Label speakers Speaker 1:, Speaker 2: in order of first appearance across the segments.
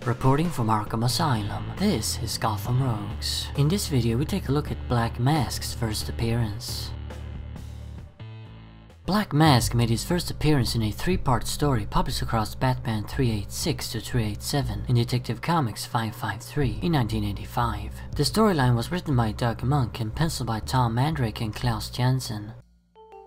Speaker 1: reporting from Arkham Asylum. This is Gotham Rogues. In this video we take a look at Black Mask's first appearance. Black Mask made his first appearance in a three-part story published across Batman 386 to 387 in Detective Comics 553 in 1985. The storyline was written by Doug Moench and penciled by Tom Mandrake and Klaus Janson.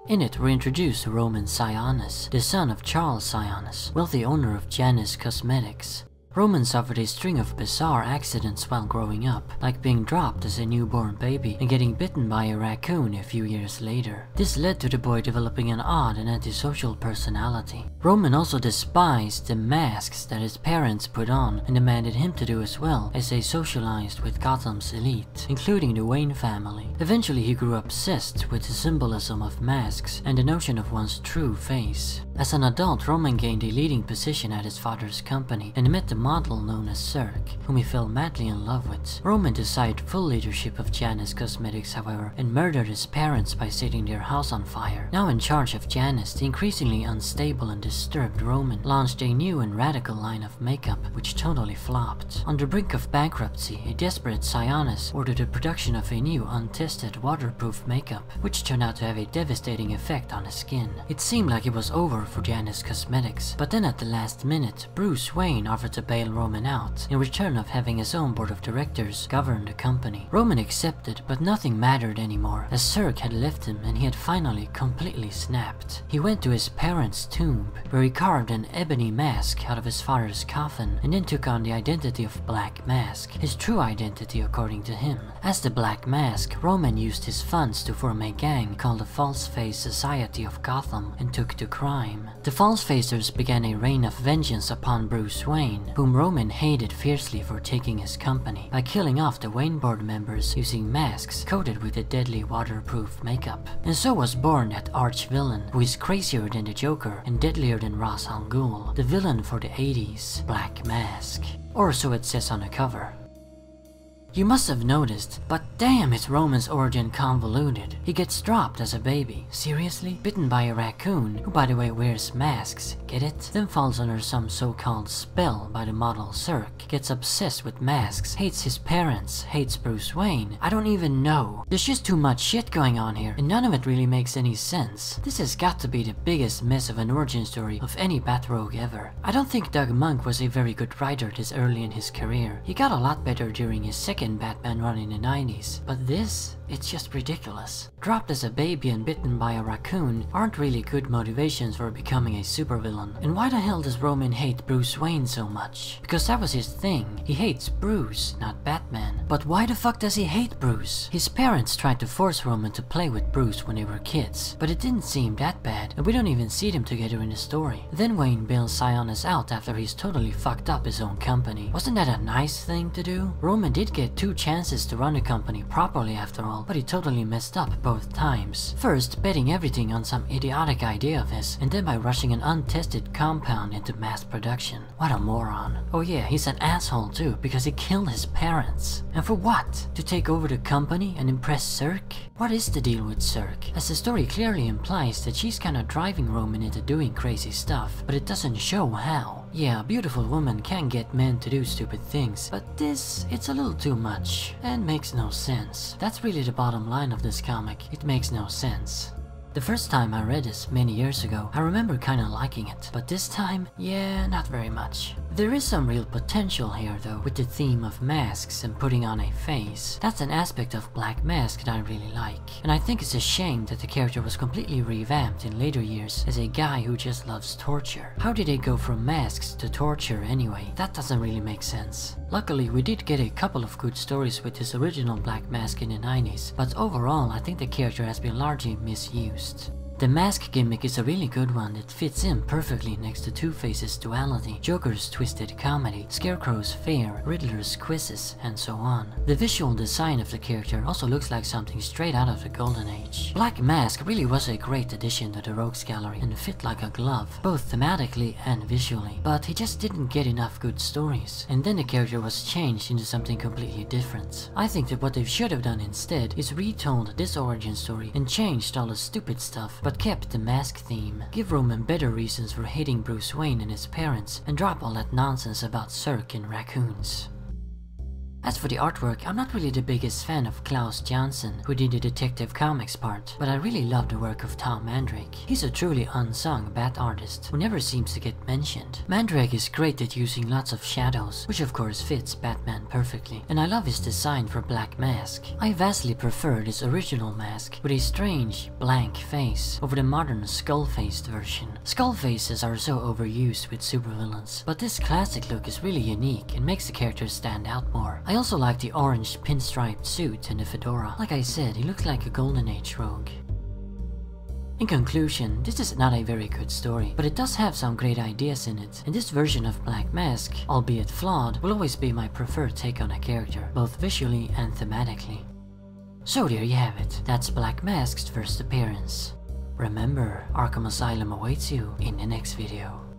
Speaker 1: In it, we're introduced to Roman Sionis, the son of Charles Sionis, wealthy owner of Janus Cosmetics. Roman suffered a string of bizarre accidents while growing up, like being dropped as a newborn baby and getting bitten by a raccoon a few years later. This led to the boy developing an odd and antisocial personality. Roman also despised the masks that his parents put on and demanded him to do as well, as they socialized with Gotham's elite, including the Wayne family. Eventually he grew obsessed with the symbolism of masks and the notion of one's true face. As an adult, Roman gained a leading position at his father's company and met the model known as Cirque, whom he fell madly in love with. Roman desired full leadership of Janus Cosmetics, however, and murdered his parents by setting their house on fire. Now in charge of Janus, the increasingly unstable and disturbed Roman launched a new and radical line of makeup, which totally flopped. On the brink of bankruptcy, a desperate Sionis ordered the production of a new, untested, waterproof makeup, which turned out to have a devastating effect on his skin. It seemed like it was over for Janus Cosmetics, but then at the last minute, Bruce Wayne offered to bail Roman out in return of having his own board of directors govern the company. Roman accepted, but nothing mattered anymore, as Cirque had left him and he had finally completely snapped. He went to his parents' tomb, where he carved an ebony mask out of his father's coffin and then took on the identity of Black Mask, his true identity according to him. As the Black Mask, Roman used his funds to form a gang called the False Face Society of Gotham and took to crime. The False Facers began a reign of vengeance upon Bruce Wayne, whom Roman hated fiercely for taking his company, by killing off the Wayne board members using masks coated with a deadly waterproof makeup. And so was born that arch-villain, who is crazier than the Joker and deadlier than Ra's al Ghul, the villain for the 80s, Black Mask. Or so it says on the cover. You must have noticed, but damn is Roman's origin convoluted. He gets dropped as a baby. Seriously? Bitten by a raccoon, who by the way wears masks, get it? Then falls under some so-called spell by the model Cirque, gets obsessed with masks, hates his parents, hates Bruce Wayne. I don't even know. There's just too much shit going on here, and none of it really makes any sense. This has got to be the biggest mess of an origin story of any Batrogue ever. I don't think Doug Moench was a very good writer this early in his career. He got a lot better during his second Batman run in the 90s, but this? It's just ridiculous. Dropped as a baby and bitten by a raccoon aren't really good motivations for becoming a supervillain. And why the hell does Roman hate Bruce Wayne so much? Because that was his thing. He hates Bruce, not Batman. But why the fuck does he hate Bruce? His parents tried to force Roman to play with Bruce when they were kids, but it didn't seem that bad, and we don't even see them together in the story. Then Wayne bails Sionis out after he's totally fucked up his own company. Wasn't that a nice thing to do? Roman did get 2 chances to run the company properly after all, but he totally messed up both times. First, betting everything on some idiotic idea of his, and then by rushing an untested compound into mass production. What a moron. Oh yeah, he's an asshole too, because he killed his parents. And for what? To take over the company and impress Cirque? What is the deal with Cirque? As the story clearly implies that she's kinda driving Roman into doing crazy stuff, but it doesn't show how. Yeah, a beautiful woman can get men to do stupid things, but this, it's a little too much, and makes no sense. That's really the bottom line of this comic. It makes no sense. The first time I read this many years ago, I remember kinda liking it, but this time, yeah, not very much. There is some real potential here though, with the theme of masks and putting on a face. That's an aspect of Black Mask that I really like, and I think it's a shame that the character was completely revamped in later years as a guy who just loves torture. How did they go from masks to torture anyway? That doesn't really make sense. Luckily, we did get a couple of good stories with his original Black Mask in the 90s, but overall I think the character has been largely misused. The mask gimmick is a really good one that fits in perfectly next to Two-Face's duality, Joker's twisted comedy, Scarecrow's fair, Riddler's quizzes, and so on. The visual design of the character also looks like something straight out of the Golden Age. Black Mask really was a great addition to the Rogues Gallery and fit like a glove, both thematically and visually, but he just didn't get enough good stories, and then the character was changed into something completely different. I think that what they should have done instead is retold this origin story and changed all the stupid stuff, but but kept the mask theme, give Roman better reasons for hating Bruce Wayne and his parents, and drop all that nonsense about Cirque and raccoons. As for the artwork, I'm not really the biggest fan of Klaus Janson, who did the Detective Comics part, but I really love the work of Tom Mandrake. He's a truly unsung Bat artist who never seems to get mentioned. Mandrake is great at using lots of shadows, which of course fits Batman perfectly, and I love his design for Black Mask. I vastly prefer this original mask with a strange, blank face over the modern skull-faced version. Skull faces are so overused with supervillains, but this classic look is really unique and makes the character stand out more. I also like the orange pinstriped suit and the fedora. Like I said, he looks like a Golden Age rogue. In conclusion, this is not a very good story, but it does have some great ideas in it, and this version of Black Mask, albeit flawed, will always be my preferred take on a character, both visually and thematically. So there you have it, that's Black Mask's first appearance. Remember, Arkham Asylum awaits you in the next video.